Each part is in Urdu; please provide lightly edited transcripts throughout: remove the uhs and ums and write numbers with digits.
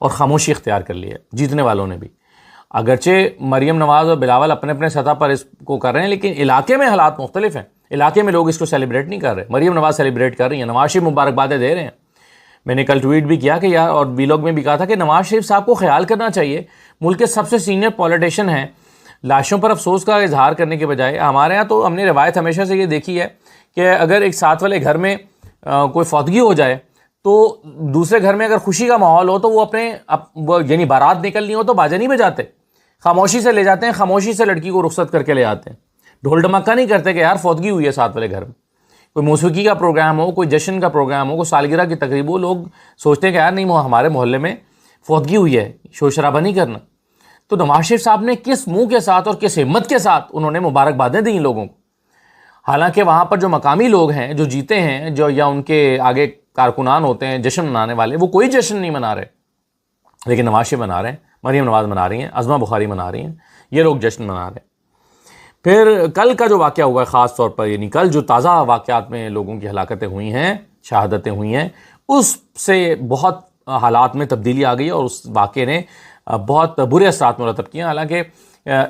اور خاموشی اختیار کر لی ہے جیتنے والوں نے بھی. اگرچہ مریم نواز اور بلاول اپنے اپنے سطح پر اس کو کر رہے ہیں، لیکن علاقے میں حالات مختلف ہیں. علاقے میں لوگ اس کو سیلیبریٹ نہیں کر رہے. مریم نواز سیلیبریٹ کر رہی ہیں، نواز شریف مبارکبادیں دے رہے ہیں. میں نے کل ٹویٹ بھی کیا کہ یار، اور ویلاگ میں بھی کہا تھا کہ نواز شریف صاحب کو خیال کرنا چاہیے. ملک کے سب سے سینئر پولیٹیشین ہیں، لاشوں پر افسوس کا اظہار کرنے کے بجائے. ہمارے ہاں تو ہم نے روایت ہمیشہ سے یہ دیکھی ہے کہ اگر ایک ساتھ والے گھر میں کوئی فوتگی ہو جائے تو دوسرے گھر میں اگر خوشی کا ماحول ہو تو وہ یعنی بارات نکلنی ہو تو باجا نہیں بجاتے، خاموشی سے لے جاتے ہیں، خاموشی سے لڑکی کو رخصت کر کے لے آتے ہیں. ڈھول ڈھمکا نہیں کرتے کہ یار فوتگی ہوئی ہے ساتھ والے گھر میں. کوئی موسیقی کا پروگرام ہو، کوئی جشن کا پروگرام ہو، کوئی سالگرہ کی تقریب ہو، لوگ سوچتے ہیں کہ یار نہیں، ہمارے محلے میں فوتگی ہوئی ہے، شور شرابہ نہیں کرنا. تو نواز شریف صاحب نے کس منہ کے ساتھ اور کس ہمت کے ساتھ انہوں نے مبارکبادیں دیں لوگوں کو. حالانکہ وہاں پر جو مقامی لوگ ہیں، جو جیتے ہیں، جو یا ان کے آگے کارکنان ہوتے ہیں جشن منانے والے، وہ کوئی جشن نہیں منا رہے، لیکن نواز شریف منا رہے ہیں، مریم نواز منا رہی ہیں، عظمہ بخاری منا رہی ہیں، یہ لوگ جشن منا رہے ہیں. پھر کل کا جو واقعہ ہوا ہے خاص طور پر، یعنی کل جو تازہ واقعات میں لوگوں کی ہلاکتیں ہوئی ہیں، شہادتیں ہوئی ہیں، اس سے بہت حالات میں تبدیلی آ گئی ہے اور اس واقعے نے بہت برے اثرات مرتب کیے ہیں. حالانکہ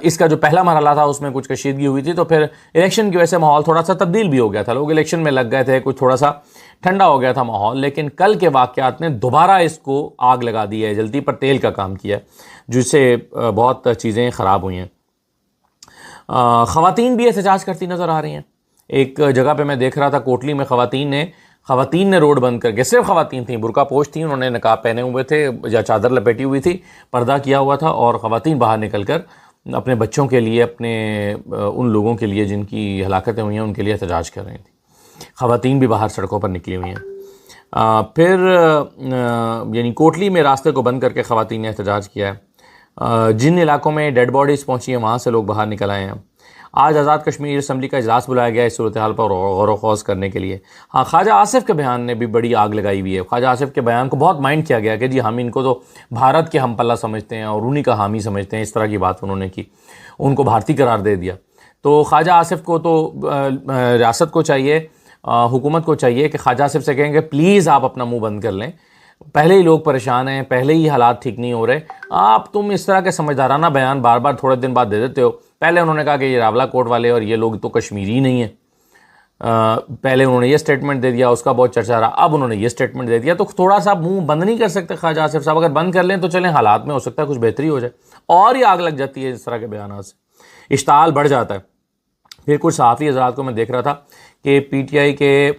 اس کا جو پہلا مرحلہ تھا اس میں کچھ کشیدگی ہوئی تھی، تو پھر الیکشن کی وجہ سے ماحول تھوڑا سا تبدیل بھی ہو گیا تھا، لوگ الیکشن میں لگ گئے تھے، کچھ تھوڑا سا ٹھنڈا ہو گیا تھا ماحول. لیکن کل کے واقعات نے دوبارہ اس کو آگ لگا دی ہے، جلتی پر تیل کا کام کیا ہے، جس سے بہت چیزیں خراب ہوئی ہیں. خواتین بھی احتجاج کرتی نظر آ رہی ہیں. ایک جگہ پہ میں دیکھ رہا تھا کوٹلی میں خواتین نے روڈ بند کر کے، صرف خواتین تھیں، برقع پوش تھیں، انہوں نے نقاب پہنے ہوئے تھے یا چادر لپیٹی ہوئی تھی، پردہ کیا ہوا تھا، اور خواتین باہر نکل کر اپنے بچوں کے لیے، اپنے ان لوگوں کے لیے جن کی ہلاکتیں ہوئی ہیں ان کے لیے احتجاج کر رہی تھیں. خواتین بھی باہر سڑکوں پر نکلی ہوئی ہیں. پھر یعنی کوٹلی میں راستے کو بند کر کے خواتین نے احتجاج کیا ہے. جن علاقوں میں ڈیڈ باڈیز پہنچی ہیں وہاں سے لوگ باہر نکل آئے ہیں. آج آزاد کشمیر اسمبلی کا اجلاس بلایا گیا ہے اس صورتحال پر غور و خوض کرنے کے لیے. ہاں، خواجہ آصف کے بیان نے بھی بڑی آگ لگائی ہوئی ہے. خواجہ آصف کے بیان کو بہت مائنڈ کیا گیا کہ جی ہم ان کو تو بھارت کے ہم پلہ سمجھتے ہیں اور انہی کا حامی سمجھتے ہیں. اس طرح کی بات انہوں نے کی، ان کو بھارتی قرار دے دیا. تو خواجہ آصف کو تو ریاست کو چاہیے، حکومت کو چاہیے کہ خواجہ آصف سے کہیں کہ پلیز آپ اپنا منہ بند کر لیں. پہلے ہی لوگ پریشان ہیں، پہلے ہی حالات ٹھیک نہیں ہو رہے، تم اس طرح کے سمجھدارانہ بیان بار بار تھوڑے دن بعد دے دیتے ہو. پہلے انہوں نے کہا کہ یہ راولہ کوٹ والے اور یہ لوگ تو کشمیری ہی نہیں ہیں، پہلے انہوں نے یہ سٹیٹمنٹ دے دیا، اس کا بہت چرچا رہا، اب انہوں نے یہ سٹیٹمنٹ دے دیا. تو تھوڑا سا منہ بند نہیں کر سکتے خواجہ آصف صاحب؟ اگر بند کر لیں تو چلیں، حالات میں ہو سکتا ہے کچھ بہتری ہو جائے. اور ہی آگ لگ جاتی ہے اس طرح کے بیانات سے، اشتعال بڑھ جاتا ہے. پھر کچھ صحافی حضرات کو میں دیکھ رہا تھا کہ پی ٹی آئی کے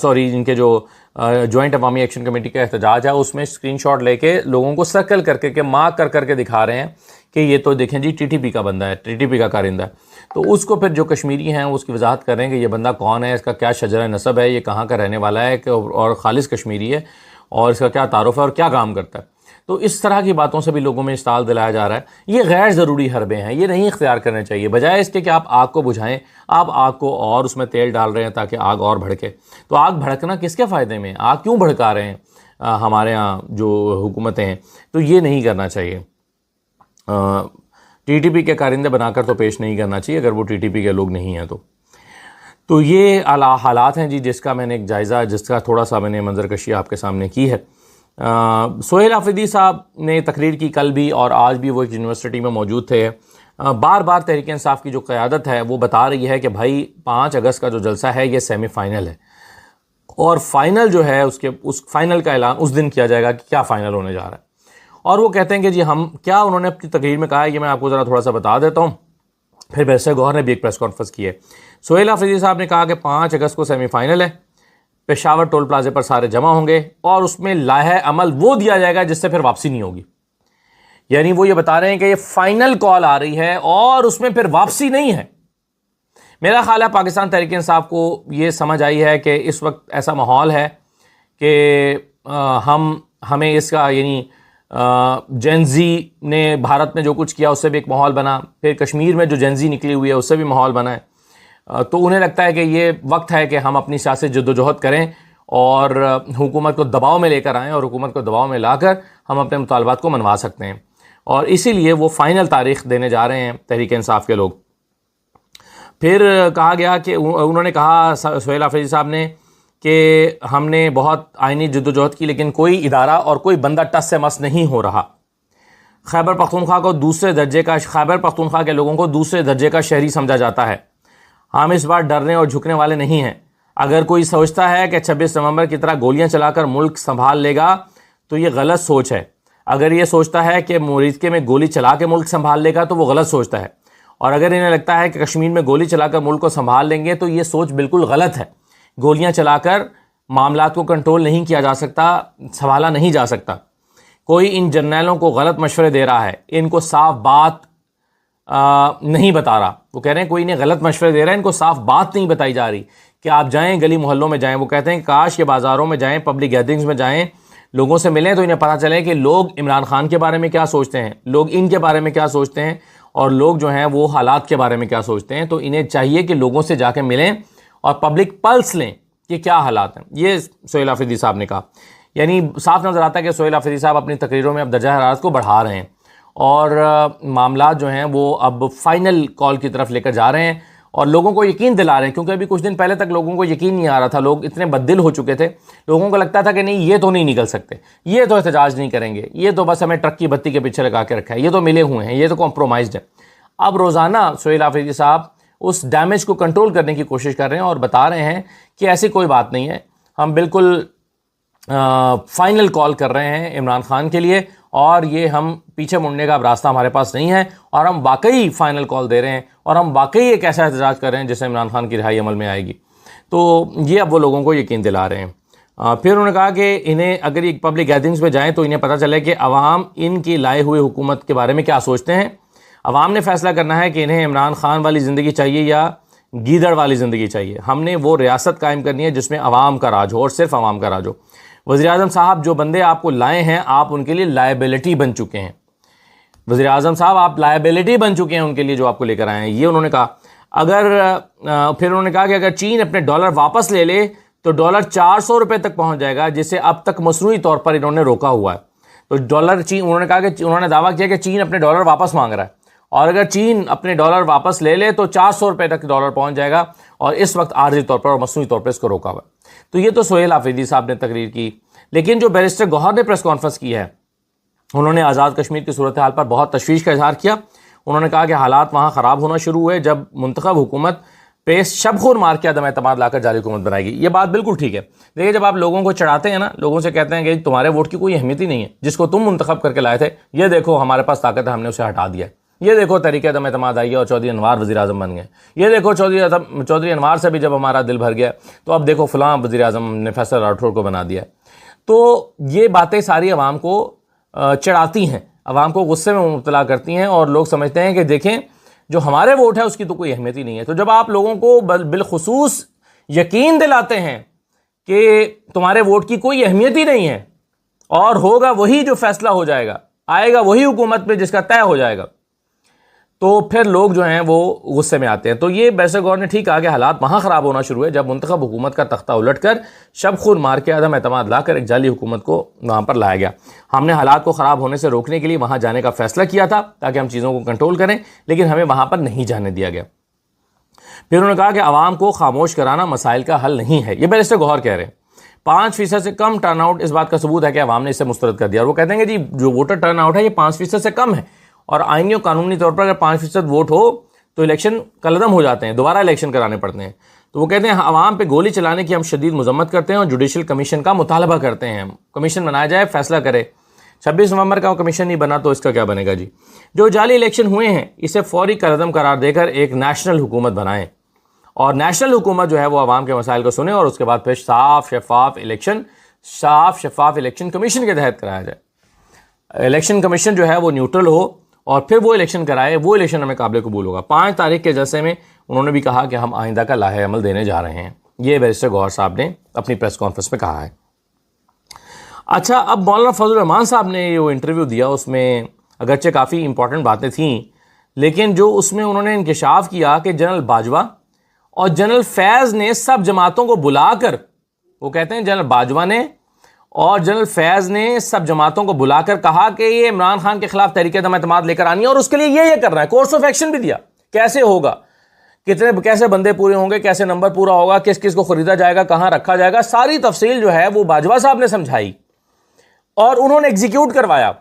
جن کے جو جوائنٹ عوامی ایکشن کمیٹی کا احتجاج ہے اس میں اسکرین شاٹ لے کے لوگوں کو سرکل کر کے مارک کر کے دکھا رہے ہیں کہ یہ تو دیکھیں جی ٹی ٹی پی کا بندہ ہے، ٹی ٹی پی کا کارندہ ہے. تو اس کو پھر جو کشمیری ہیں اس کی وضاحت کر رہے ہیں کہ یہ بندہ کون ہے، اس کا کیا شجرہ نسب ہے، یہ کہاں کا رہنے والا ہے، اور خالص کشمیری ہے، اور اس کا کیا تعارف ہے اور کیا کام کرتا ہے. تو اس طرح کی باتوں سے بھی لوگوں میں اشتعال دلایا جا رہا ہے. یہ غیر ضروری حربے ہیں، یہ نہیں اختیار کرنے چاہیے. بجائے اس کے کہ آپ آگ کو بجھائیں، آپ آگ کو اور اس میں تیل ڈال رہے ہیں تاکہ آگ اور بھڑکے. تو آگ بھڑکنا کس کے فائدے میں؟ آگ کیوں بھڑکا رہے ہیں ہمارے ہاں جو حکومتیں ہیں؟ تو یہ نہیں کرنا چاہیے. ٹی ٹی پی کے کارندے بنا کر تو پیش نہیں کرنا چاہیے اگر وہ ٹی ٹی پی کے لوگ نہیں ہیں تو یہ حالات ہیں جی جس کا میں نے ایک جائزہ، جس کا تھوڑا سا میں نے منظر کشی آپ کے سامنے کی ہے. سہیل آفریدی صاحب نے تقریر کی کل بھی، اور آج بھی وہ ایک یونیورسٹی میں موجود تھے. بار بار تحریک انصاف کی جو قیادت ہے وہ بتا رہی ہے کہ بھائی 5 اگست کا جو جلسہ ہے یہ سیمی فائنل ہے، اور فائنل جو ہے اس فائنل کا اعلان اس دن کیا جائے گا کہ کیا فائنل ہونے جا رہا ہے. اور وہ کہتے ہیں کہ جی ہم کیا، انہوں نے اپنی تقریر میں کہا ہے، یہ میں آپ کو ذرا تھوڑا سا بتا دیتا ہوں. پھر بیرسٹر گوہر نے بھی ایک پریس کانفرنس کی ہے. سہیل آفریدی صاحب نے کہا کہ 5 اگست کو سیمی فائنل ہے، پشاور ٹول پلازے پر سارے جمع ہوں گے، اور اس میں لائحہ عمل وہ دیا جائے گا جس سے پھر واپسی نہیں ہوگی. یعنی وہ یہ بتا رہے ہیں کہ یہ فائنل کال آ رہی ہے اور اس میں پھر واپسی نہیں ہے. میرا خیال ہے پاکستان تحریک انصاف کو یہ سمجھ آئی ہے کہ اس وقت ایسا ماحول ہے کہ ہمیں اس کا، یعنی جینزی نے بھارت میں جو کچھ کیا اس سے بھی ایک ماحول بنا، پھر کشمیر میں جو جینزی نکلی ہوئی ہے اس سے بھی ماحول بنا ہے. تو انہیں لگتا ہے کہ یہ وقت ہے کہ ہم اپنی سیاسی جدوجہد کریں اور حکومت کو دباؤ میں لے کر آئیں، اور حکومت کو دباؤ میں لا کر ہم اپنے مطالبات کو منوا سکتے ہیں. اور اسی لیے وہ فائنل تاریخ دینے جا رہے ہیں تحریک انصاف کے لوگ. پھر کہا گیا کہ انہوں نے کہا، سہیل آفریدی صاحب نے، کہ ہم نے بہت آئینی جدوجہد کی لیکن کوئی ادارہ اور کوئی بندہ ٹس سے مس نہیں ہو رہا. خیبر پختونخوا کے لوگوں کو دوسرے درجے کا شہری سمجھا جاتا ہے. ہم اس بار ڈرنے اور جھکنے والے نہیں ہیں. اگر کوئی سوچتا ہے کہ 26 نومبر کی طرح گولیاں چلا کر ملک سنبھال لے گا تو یہ غلط سوچ ہے. اگر یہ سوچتا ہے کہ موریثکے میں گولی چلا کے ملک سنبھال لے گا تو وہ غلط سوچتا ہے. اور اگر انہیں لگتا ہے کہ کشمیر میں گولی چلا کر ملک کو سنبھال لیں گے تو یہ سوچ بالکل غلط ہے. گولیاں چلا کر معاملات کو کنٹرول نہیں کیا جا سکتا، سنبھالا نہیں جا سکتا. کوئی ان جرنیلوں کو غلط مشورے دے رہا ہے، ان کو صاف بات نہیں بتا رہا. وہ کہہ رہے ہیں کوئی انہیں غلط مشورے دے رہا ہے، ان کو صاف بات نہیں بتائی جا رہی کہ آپ جائیں گلی محلوں میں جائیں. وہ کہتے ہیں کاش کے بازاروں میں جائیں، پبلک گیدرنگز میں جائیں، لوگوں سے ملیں تو انہیں پتہ چلے کہ لوگ عمران خان کے بارے میں کیا سوچتے ہیں، لوگ ان کے بارے میں کیا سوچتے ہیں، اور لوگ جو ہیں وہ حالات کے بارے میں کیا سوچتے ہیں. تو انہیں چاہیے کہ لوگوں سے جا کے ملیں اور پبلک پلس لیں کہ کیا حالات ہیں. یہ سہیل آفریدی صاحب نے کہا. یعنی صاف نظر آتا ہے کہ سہیل آفریدی صاحب اپنی تقریروں میں اب درجہ حرارت کو بڑھا رہے ہیں اور معاملات جو ہیں وہ اب فائنل کال کی طرف لے کر جا رہے ہیں اور لوگوں کو یقین دلا رہے ہیں. کیونکہ ابھی کچھ دن پہلے تک لوگوں کو یقین نہیں آ رہا تھا، لوگ اتنے بددل ہو چکے تھے، لوگوں کو لگتا تھا کہ نہیں یہ تو نہیں نکل سکتے، یہ تو احتجاج نہیں کریں گے، یہ تو بس ہمیں ٹرک کی بتی کے پیچھے لگا کے رکھا ہے، یہ تو ملے ہوئے ہیں، یہ تو کمپرومائزڈ ہے. اب روزانہ سہیل آفریدی صاحب اس ڈیمیج کو کنٹرول کرنے کی کوشش کر رہے ہیں اور بتا رہے ہیں کہ ایسی کوئی بات نہیں ہے، ہم بالکل فائنل کال کر رہے ہیں عمران خان کے لیے اور یہ ہم پیچھے مڑنے کا اب راستہ ہمارے پاس نہیں ہے اور ہم واقعی فائنل کال دے رہے ہیں اور ہم واقعی ایک ایسا احتجاج کر رہے ہیں جس سے عمران خان کی رہائی عمل میں آئے گی. تو یہ اب وہ لوگوں کو یقین دلا رہے ہیں. پھر انہوں نے کہا کہ انہیں اگر یہ پبلک گیدرنگز میں جائیں تو انہیں پتہ چلے کہ عوام ان کی لائے ہوئے حکومت کے بارے میں کیا سوچتے ہیں. عوام نے فیصلہ کرنا ہے کہ انہیں عمران خان والی زندگی چاہیے یا گیدڑ والی زندگی چاہیے. ہم نے وہ ریاست قائم کرنی ہے جس میں عوام کا راج ہو اور صرف عوام کا راج ہو. وزیر اعظم صاحب جو بندے آپ کو لائے ہیں آپ ان کے لیے لائبلٹی بن چکے ہیں. وزیر اعظم صاحب آپ لائبلٹی بن چکے ہیں ان کے لیے جو آپ کو لے کر آئے ہیں. یہ انہوں نے کہا. پھر انہوں نے کہا کہ اگر چین اپنے ڈالر واپس لے لے تو ڈالر 400 روپے تک پہنچ جائے گا جسے اب تک مصنوعی طور پر انہوں نے روکا ہوا ہے. تو ڈالر چین، انہوں نے کہا کہ انہوں نے دعویٰ کیا کہ چین اپنے ڈالر واپس مانگ رہا ہے اور اگر چین اپنے ڈالر واپس لے لے تو 400 روپے تک ڈالر پہنچ جائے گا اور اس وقت عارضی طور پر اور مصنوعی طور پر اس کو روکا ہوا ہے. تو یہ تو سہیل آفریدی صاحب نے تقریر کی. لیکن جو بیرسٹر گوہر نے پریس کانفرنس کی ہے انہوں نے آزاد کشمیر کی صورتحال پر بہت تشویش کا اظہار کیا. انہوں نے کہا کہ حالات وہاں خراب ہونا شروع ہوئے جب منتخب حکومت پہ شب خون مار کے عدم اعتماد لا کر جعلی حکومت بنائے گی. یہ بات بالکل ٹھیک ہے. دیکھیے جب آپ لوگوں کو چڑھاتے ہیں نا، لوگوں سے کہتے ہیں کہ تمہارے ووٹ کی کوئی اہمیت ہی نہیں ہے، جس کو تم منتخب کر کے لائے تھے یہ دیکھو ہمارے پاس طاقت ہے، ہم نے اسے ہٹا دیا ہے، یہ دیکھو تحریک عدم اعتماد آئی ہے اور چودھری انوار وزیر اعظم بن گئے، یہ دیکھو چودھری انوار سے بھی جب ہمارا دل بھر گیا تو اب دیکھو فلاں وزیر اعظم نے فیصل راٹھور کو بنا دیا ہے. تو یہ باتیں ساری عوام کو چڑھاتی ہیں، عوام کو غصے میں مبتلا کرتی ہیں اور لوگ سمجھتے ہیں کہ دیکھیں جو ہمارے ووٹ ہے اس کی تو کوئی اہمیت ہی نہیں ہے. تو جب آپ لوگوں کو بالخصوص یقین دلاتے ہیں کہ تمہارے ووٹ کی کوئی اہمیت ہی نہیں ہے اور ہوگا وہی جو فیصلہ ہو جائے گا، آئے گا وہی حکومت پہ جس کا طے ہو جائے گا، تو پھر لوگ جو ہیں وہ غصے میں آتے ہیں. تو یہ بیرسٹر گوہر نے ٹھیک کہا کہ حالات وہاں خراب ہونا شروع ہے جب منتخب حکومت کا تختہ الٹ کر شب خون مار کے عدم اعتماد لا کر ایک جعلی حکومت کو وہاں پر لایا گیا. ہم نے حالات کو خراب ہونے سے روکنے کے لیے وہاں جانے کا فیصلہ کیا تھا تاکہ ہم چیزوں کو کنٹرول کریں، لیکن ہمیں وہاں پر نہیں جانے دیا گیا. پھر انہوں نے کہا کہ عوام کو خاموش کرانا مسائل کا حل نہیں ہے. یہ بیرسٹر گوہر کہہ رہے ہیں. 5% سے کم ٹرن آؤٹ اس بات کا ثبوت ہے کہ عوام نے اسے مسترد کر دیا. اور وہ کہتے ہیں کہ جی جو ووٹر ٹرن آؤٹ ہے یہ 5% سے کم ہے اور آئینی اور قانونی طور پر اگر 5% ووٹ ہو تو الیکشن کالعدم ہو جاتے ہیں، دوبارہ الیکشن کرانے پڑتے ہیں. تو وہ کہتے ہیں عوام پہ گولی چلانے کی ہم شدید مذمت کرتے ہیں اور جوڈیشل کمیشن کا مطالبہ کرتے ہیں. کمیشن بنایا جائے، فیصلہ کرے. 26 نومبر کا کمیشن نہیں بنا تو اس کا کیا بنے گا جی. جو جعلی الیکشن ہوئے ہیں اسے فوری کالعدم قرار دے کر ایک نیشنل حکومت بنائیں اور نیشنل حکومت جو ہے وہ عوام کے مسائل کو سنے اور اس کے بعد پھر صاف شفاف الیکشن کمیشن کے تحت کرایا جائے. الیکشن کمیشن جو ہے وہ نیوٹرل ہو اور پھر وہ الیکشن کرائے، وہ الیکشن ہمیں قابل قبول ہوگا. 5 تاریخ کے جلسے میں انہوں نے بھی کہا کہ ہم آئندہ کا لائحہ عمل دینے جا رہے ہیں. یہ بیرسٹر گوہر صاحب نے اپنی پریس کانفرنس میں کہا ہے. اچھا، اب مولانا فضل الرحمان صاحب نے جو انٹرویو دیا اس میں اگرچہ کافی امپورٹنٹ باتیں تھیں لیکن جو اس میں انہوں نے انکشاف کیا کہ جنرل باجوہ اور جنرل فیض نے سب جماعتوں کو بلا کر، وہ کہتے ہیں جنرل باجوہ نے اور جنرل فیض نے سب جماعتوں کو بلا کر کہا کہ یہ عمران خان کے خلاف تحریک عدم اعتماد لے کر آنی ہے اور اس کے لیے یہ کرنا ہے. کورس آف ایکشن بھی دیا کیسے ہوگا کتنے کیسے بندے پورے ہوں گے, کیسے نمبر پورا ہوگا, کس کس کو خریدا جائے گا, کہاں رکھا جائے گا, ساری تفصیل جو ہے وہ باجوہ صاحب نے سمجھائی اور انہوں نے ایگزیکیوٹ کروایا.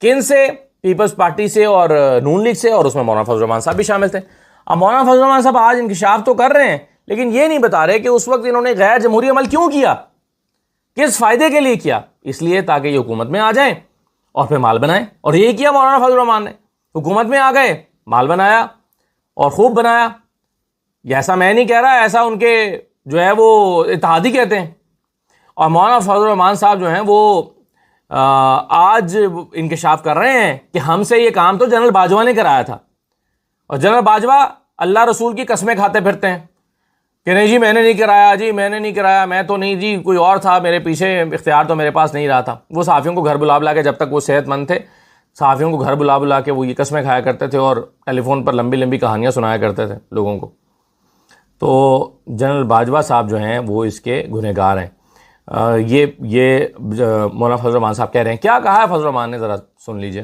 کن سے؟ پیپلز پارٹی سے اور نون لیگ سے, اور اس میں مولانا فضل الرحمان صاحب بھی شامل تھے. اب مولانا فضل الرحمان صاحب آج انکشاف تو کر رہے ہیں, لیکن یہ نہیں بتا رہے کہ اس وقت انہوں نے غیر جمہوری عمل کیوں کیا, کس فائدے کے لیے کیا. اس لیے تاکہ یہ حکومت میں آ جائیں اور پھر مال بنائیں, اور یہی کیا مولانا فضل الرحمان نے. حکومت میں آ گئے, مال بنایا اور خوب بنایا. ایسا میں نہیں کہہ رہا, ایسا ان کے جو ہے وہ اتحادی کہتے ہیں. اور مولانا فضل الرحمان صاحب جو ہیں وہ آج انکشاف کر رہے ہیں کہ ہم سے یہ کام تو جنرل باجوہ نے کرایا تھا, اور جنرل باجوہ اللہ رسول کی قسمیں کھاتے پھرتے ہیں کہ نہیں جی میں نے نہیں کرایا, جی میں نے نہیں کرایا, میں تو نہیں, جی کوئی اور تھا میرے پیچھے, اختیار تو میرے پاس نہیں رہا تھا. وہ صحافیوں کو گھر بلا کے, جب تک وہ صحت مند تھے, صحافیوں کو گھر بلا کے وہ یہ قسمیں کھایا کرتے تھے اور ٹیلی فون پر لمبی لمبی کہانیاں سنایا کرتے تھے لوگوں کو. تو جنرل باجوہ صاحب جو ہیں وہ اس کے گنہگار ہیں. یہ مولانا فضل الرحمان صاحب کہہ رہے ہیں. کیا کہا ہے فضل الرحمان نے, ذرا سن لیجئے.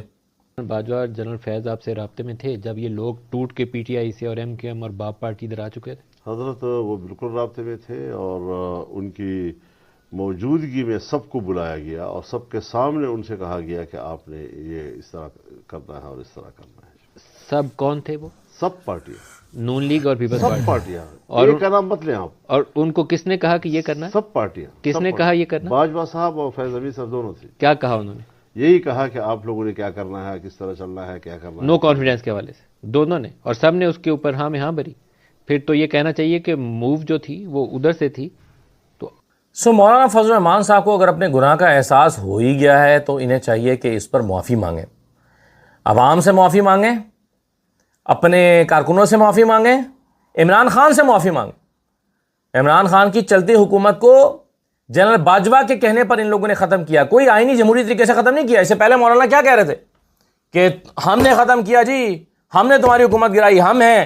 باجوہ جنرل فیض آپ سے رابطے میں تھے جب یہ لوگ ٹوٹ کے پی ٹی آئی سے اور ایم کیو ایم اور باپ پارٹی ادھر آ چکے تھے؟ حضرت وہ بالکل رابطے میں تھے, اور ان کی موجودگی میں سب کو بلایا گیا اور سب کے سامنے ان سے کہا گیا کہ آپ نے یہ اس طرح کرنا ہے اور اس طرح کرنا ہے. سب کون تھے وہ؟ سب پارٹیاں, نون لیگ اور پیپلز سب پارٹی. پارٹیاں. اور یہ کا نام مت لیں آپ. اور ان کو کس نے کہا کہ یہ کرنا ہے؟ سب پارٹیاں. کس نے کہا یہ کرنا؟ باجوہ صاحب اور فیض حمید صاحب دونوں تھے. کیا کہا انہوں نے؟ یہی کہا کہ آپ لوگوں نے کیا کرنا ہے, کس طرح چلنا ہے, کیا کرنا ہے. نو کانفیڈنس کے حوالے سے دونوں نے, اور سب نے اس کے اوپر ہاں میں ہاں بھری. پھر تو یہ کہنا چاہیے کہ موو جو تھی وہ ادھر سے تھی. تو مولانا فضل الرحمان صاحب کو اگر اپنے گناہ کا احساس ہو ہی گیا ہے تو انہیں چاہیے کہ اس پر معافی مانگیں, عوام سے معافی مانگیں, اپنے کارکنوں سے معافی مانگیں, عمران خان سے معافی مانگیں. عمران خان کی چلتی حکومت کو جنرل باجوہ کے کہنے پر ان لوگوں نے ختم کیا, کوئی آئینی جمہوری طریقے سے ختم نہیں کیا. اس سے پہلے مولانا کیا کہہ رہے تھے کہ ہم نے ختم کیا جی, ہم نے تمہاری حکومت گرائی, ہم ہیں,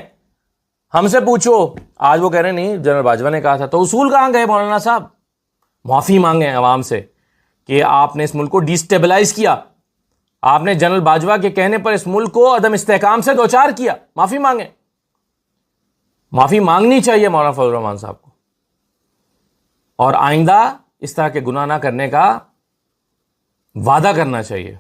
ہم سے پوچھو. آج وہ کہہ رہے نہیں جنرل باجوہ نے کہا تھا. تو اصول کہاں گئے مولانا صاحب؟ معافی مانگیں عوام سے کہ آپ نے اس ملک کو ڈیسٹیبلائز کیا, آپ نے جنرل باجوہ کے کہنے پر اس ملک کو عدم استحکام سے دوچار کیا. معافی مانگیں, معافی مانگنی چاہیے مولانا فضل الرحمان صاحب کو, اور آئندہ اس طرح کے گناہ نہ کرنے کا وعدہ کرنا چاہیے.